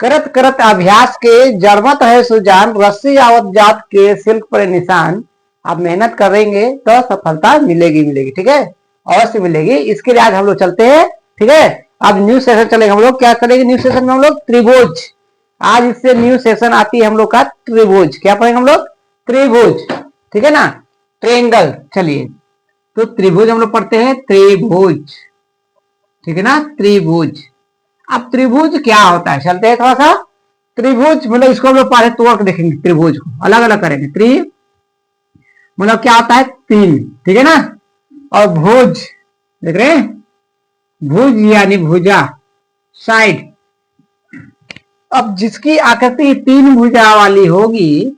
करत करत अभ्यास के जड़मत है सुजान, रस्सी आवत जात के सिल्क पर निशान। आप मेहनत करेंगे तो सफलता मिलेगी मिलेगी, ठीक है, अवश्य मिलेगी। इसके लिए आज हम लोग चलते हैं, ठीक है। अब न्यू सेशन चलेगा, हम लोग क्या करेंगे न्यू सेशन में, हम लोग त्रिभुज। आज इससे न्यू सेशन आती है हम लोग का त्रिभुज। क्या पढ़ेंगे हम लोग? त्रिभुज, ठीक है ना, ट्रेंगल। चलिए, तो त्रिभुज हम लोग पढ़ते हैं, त्रिभुज, ठीक है ना, त्रिभुज। अब त्रिभुज क्या होता है, चलते हैं थोड़ा सा। त्रिभुज मतलब इसको हम लोग पढ़े तोड़ के देखेंगे, त्रिभुज को अलग अलग करेंगे। त्रि मतलब क्या होता है? तीन, ठीक है ना। और भुज देख रहे हैं, भुज यानी भुजा, साइड। अब जिसकी आकृति तीन भुजा वाली होगी,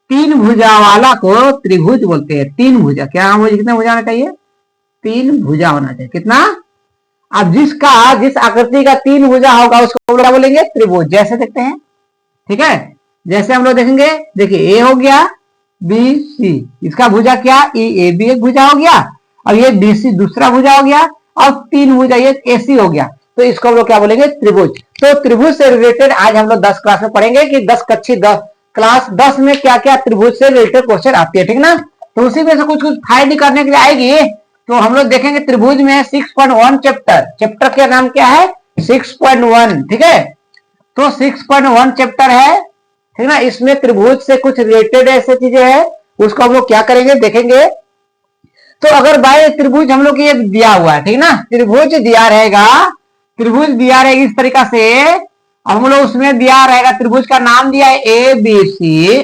तीन भुजा वाला को त्रिभुज बोलते हैं। तीन भुजा, क्या मुझे कितना भुजा होना चाहिए? तीन भुजा होना चाहिए। कितना? अब जिस आकृति का तीन भुजा होगा उसको क्या बोलेंगे? त्रिभुज। जैसे देखते हैं, ठीक है, जैसे हम लोग देखेंगे, देखिए ए हो गया, बी सी, इसका भुजा क्या? ई, ए बी एक भुजा हो गया। अब ये बी सी दूसरा भुजा हो गया, और तीन भुजा ये ए सी हो गया। तो इसको हम लोग क्या बोलेंगे? त्रिभुज। तो त्रिभुज से रिलेटेड आज हम लोग 10 क्लास में पढ़ेंगे कि 10 कक्षी 10 क्लास 10 में क्या क्या त्रिभुज से रिलेटेड क्वेश्चन आती है, ठीक ना। तो उसी में से कुछ कुछ फाइंड करने के लिए आएगी। तो हम लोग देखेंगे त्रिभुज में 6.1 चैप्टर का नाम क्या है? 6.1, ठीक है। तो 6.1 चैप्टर है, ठीक ना। इसमें त्रिभुज से कुछ रिलेटेड ऐसे चीजें हैं, उसको हम लोग क्या करेंगे, देखेंगे। तो अगर बाय त्रिभुज हम लोग ये दिया हुआ है, ठीक ना, त्रिभुज दिया रहेगा, त्रिभुज दिया रहेगा इस तरीका से। हम लोग उसमें दिया रहेगा, त्रिभुज का नाम दिया है ए बी सी,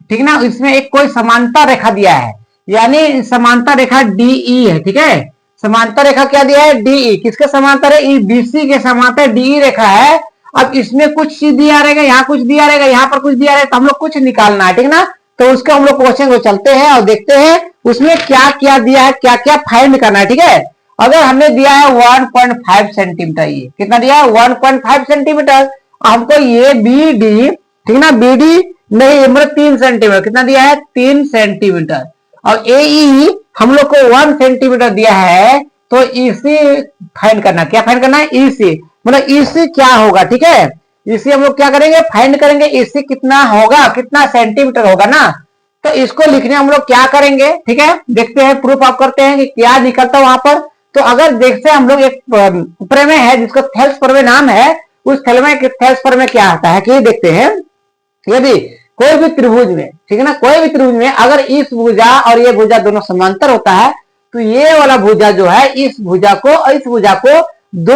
ठीक ना। इसमें एक कोई समांतर रेखा दिया है, यानी समांतर रेखा डीई है, ठीक है। समांतर रेखा क्या दिया है? डीई। किसके समांतर है? ई बीसी के समांतर डीई रेखा है। अब इसमें कुछ चीज दिया रहेगा, यहाँ कुछ दिया रहेगा, यहाँ पर कुछ दिया रहेगा, तो हम लोग कुछ निकालना है, ठीक ना। तो उसका हम लोग क्वेश्चन को चलते हैं और देखते हैं उसमें क्या क्या दिया है, क्या क्या फाइंड करना है, ठीक है। अगर हमने दिया है 1.5 सेंटीमीटर, ये कितना दिया है? 1.5 सेंटीमीटर। हमको ये बी डी, ठीक ना, बी डी नहीं मतलब 3 सेंटीमीटर, कितना दिया है? 3 सेंटीमीटर। और ए हम लोग को 1 सेंटीमीटर दिया है। तो इसी फाइंड करना, क्या फाइंड करना है? इसी मतलब इसी क्या होगा, ठीक है। इसी हम लोग क्या करेंगे? फाइंड करेंगे इसी कितना होगा, कितना सेंटीमीटर होगा ना। तो इसको लिखने हम लोग क्या करेंगे, ठीक है, देखते हैं, प्रूफ आप करते हैं कि क्या निकलता है वहां पर। तो अगर देखते हैं हम लोग एक प्रमेय है जिसको थेल्स प्रमेय नाम है, उस थेल्स प्रमेय क्या आता है कि देखते हैं। यदि कोई भी त्रिभुज में, ठीक है ना, कोई भी त्रिभुज में अगर इस भुजा और ये भुजा दोनों समांतर होता है, तो ये वाला भुजा जो है इस भुजा को और इस भुजा को दो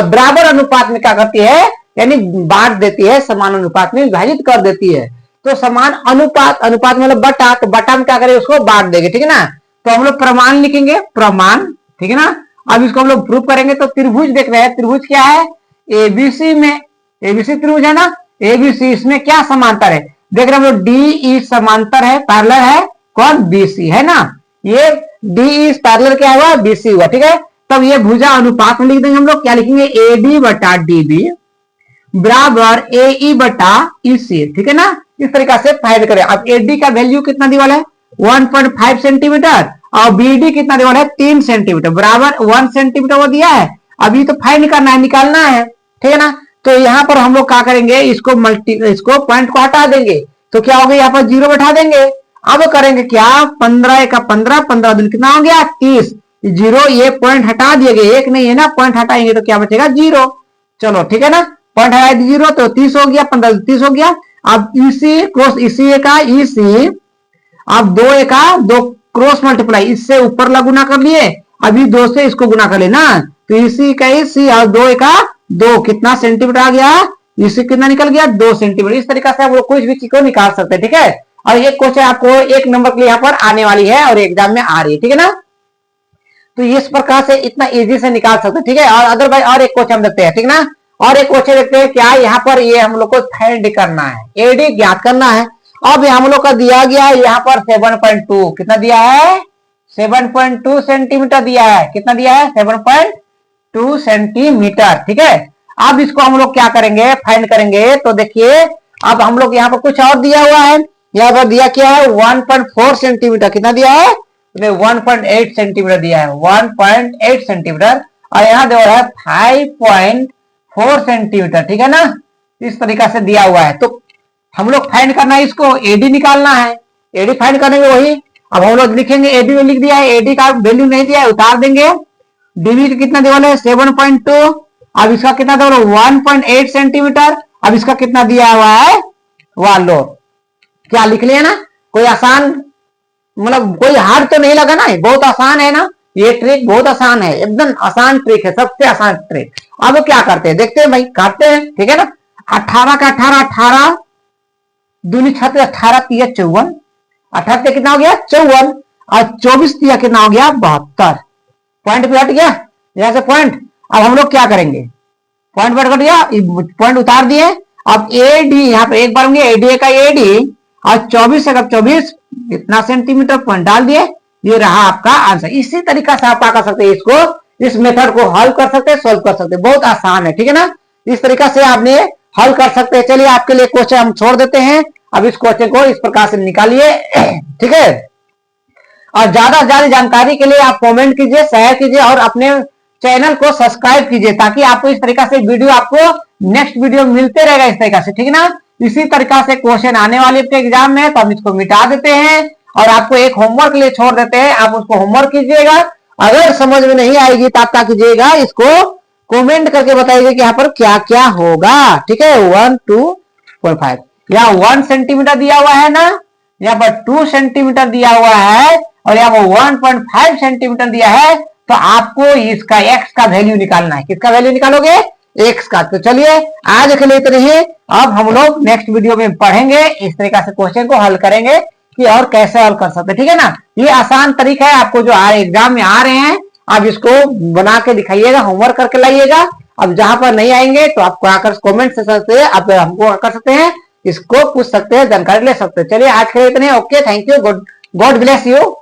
बराबर अनुपात में क्या करती है, यानी बांट देती है, समान अनुपात में विभाजित कर देती है। तो समान अनुपात, अनुपात मतलब बटा, तो बटा में क्या करें? उसको बांट देंगे, ठीक है ना। तो हम लोग प्रमाण लिखेंगे, प्रमाण, ठीक है ना। अब इसको हम लोग प्रूव करेंगे। तो त्रिभुज देख रहे हैं, त्रिभुज क्या है? एबीसी में, एबीसी त्रिभुज है ना, एबीसी, इसमें क्या समांतर है? देख रहे हम लोग डी समांतर है, पैरेलल है, कौन? बीसी है ना। ये डी पैरेलल क्या हुआ? बीसी हुआ, ठीक है। तब ये भुजा अनुपात में लिख देंगे हम लोग, क्या लिखेंगे? ए बी बटा डी बी बराबर ए ई बटा ई सी, ठीक है ना। इस तरीका से फाइंड करें। अब ए डी का वैल्यू कितना दीवाल है? 1.5 सेंटीमीटर, और बी डी कितना दीवाल है? 3 सेंटीमीटर, बराबर 1 सेंटीमीटर वो दिया है। अभी तो फाइंड करना है, निकालना है, ठीक है ना। तो यहाँ पर हम लोग क्या करेंगे? इसको पॉइंट को हटा देंगे, तो क्या होगा? यहाँ पर 0 बैठा देंगे। अब करेंगे क्या? 15 का 15, 15 दिन कितना हो गया? 30। 0, ये पॉइंट हटा दिए गए, एक नहीं है ना, पॉइंट हटाएंगे तो क्या बचेगा? 0। चलो ठीक है ना, पॉइंट हटा 0 तो 30 हो गया, 15 30 हो गया। अब इसी क्रॉस इसी का इसी, अब 2 एका 2 क्रॉस मल्टीप्लाई, इससे ऊपर ला गुना कर लिए, अभी 2 से इसको गुना कर लेना, तो इसी का इसी और 2 एका 2, कितना सेंटीमीटर आ गया? इसी कितना निकल गया? 2 सेंटीमीटर। इस तरीके से आप लोग कुछ भी चीज को निकाल सकते हैं, ठीक है। और एक क्वेश्चन आपको 1 नंबर के लिए यहाँ पर आने वाली है और एग्जाम में आ रही है, ठीक है ना। तो इस प्रकार से इतना इजी से निकाल सकते हैं, ठीक है। और अदरवाइज और एक क्वेश्चन देखते हैं, ठीक ना। और एक क्वेश्चन देखते हैं, क्या यहाँ पर ये हम लोग को फाइंड करना है, एडी ज्ञात करना है। अब हम लोग का दिया गया है यहाँ पर 7.2, कितना दिया है? 7.2 सेंटीमीटर दिया है। कितना दिया है? 7.2 सेंटीमीटर, ठीक है। अब इसको हम लोग क्या करेंगे? फाइंड करेंगे। तो देखिए अब हम लोग यहाँ पर कुछ और दिया हुआ है, यहाँ पर दिया क्या है? 1.4 सेंटीमीटर। कितना दिया है? 1.8 सेंटीमीटर दिया है, 1.8 सेंटीमीटर। और यहाँ दिया है 5.4 सेंटीमीटर, ठीक है ना। इस तरीका से दिया हुआ है। तो हम लोग फाइंड करना है, इसको एडी निकालना है। एडी फाइंड करने में वही अब हम लोग लिखेंगे, एडी में लिख दिया है, एडी का वैल्यू नहीं दिया है, उतार देंगे। डीवी कितना देवल है 7.2, अब इसका कितना देवल 1.8 सेंटीमीटर। अब इसका कितना दिया हुआ है 1 लोड। क्या लिख लिया ना, कोई आसान, मतलब कोई हार्ड तो नहीं लगा ना, बहुत आसान है ना, ये ट्रिक बहुत आसान है, एकदम आसान ट्रिक है, सबसे आसान ट्रिक। अब क्या करते हैं देखते हैं भाई, काटते हैं, ठीक है ना। 18 का 18, 18 दूनी 6 18 तिया 54, 18 कितना हो गया 54, और 24 तिया कितना हो गया 72। पॉइंट पे हट गया यहां से पॉइंट। अब हम लोग क्या करेंगे, पॉइंट पर कट गया, पॉइंट उतार दिए। अब एडी यहाँ पे एक बार होंगे, एडी का एडी, और 24 है 24 इतना सेंटीमीटर, पॉइंट डाल दिए, ये रहा आपका आंसर। इसी तरीका से आप क्या कर सकते हैं, इसको, इस मेथड को हल कर सकते हैं, सोल्व कर सकते हैं, बहुत आसान है, ठीक है ना। इस तरीका से आपने हल कर सकते हैं। चलिए आपके लिए क्वेश्चन हम छोड़ देते हैं, अब इस क्वेश्चन को इस प्रकार से निकालिए, ठीक है। और ज्यादा से ज्यादा जानकारी के लिए आप कमेंट कीजिए, शेयर कीजिए, और अपने चैनल को सब्सक्राइब कीजिए, ताकि आपको इस तरीका से वीडियो, आपको नेक्स्ट वीडियो मिलते रहेगा इस तरीका से, ठीक है ना। इसी तरीका से क्वेश्चन आने वाले एग्जाम में, तो हम इसको मिटा देते हैं और आपको एक होमवर्क के लिए छोड़ देते हैं, आप उसको होमवर्क कीजिएगा। अगर समझ में नहीं आएगी तो आप क्या कीजिएगा, इसको कमेंट करके बताइएगा कि यहाँ पर क्या क्या होगा, ठीक है। 1 2.5 यहाँ 1 सेंटीमीटर दिया हुआ है ना, यहाँ पर 2 सेंटीमीटर दिया हुआ है, और यहाँ पर 1.5 सेंटीमीटर दिया है। तो आपको इसका एक्स का वैल्यू निकालना है। किसका वैल्यू निकालोगे, एक्स का। तो चलिए आज के लिए इतने ही, अब हम लोग नेक्स्ट वीडियो में पढ़ेंगे, इस तरीका से क्वेश्चन को हल करेंगे कि और कैसे हल कर सकते, ठीक है ना। ये आसान तरीका है, आपको जो एग्जाम में आ रहे हैं आप इसको बना के दिखाइएगा, होमवर्क करके लाइएगा। अब जहां पर नहीं आएंगे तो आपको आकर कमेंट सेक्शन से आप हमको कर सकते हैं, इसको पूछ सकते हैं, जानकारी ले सकते हैं। चलिए आज के लिए इतने, okay, thank you, God bless you.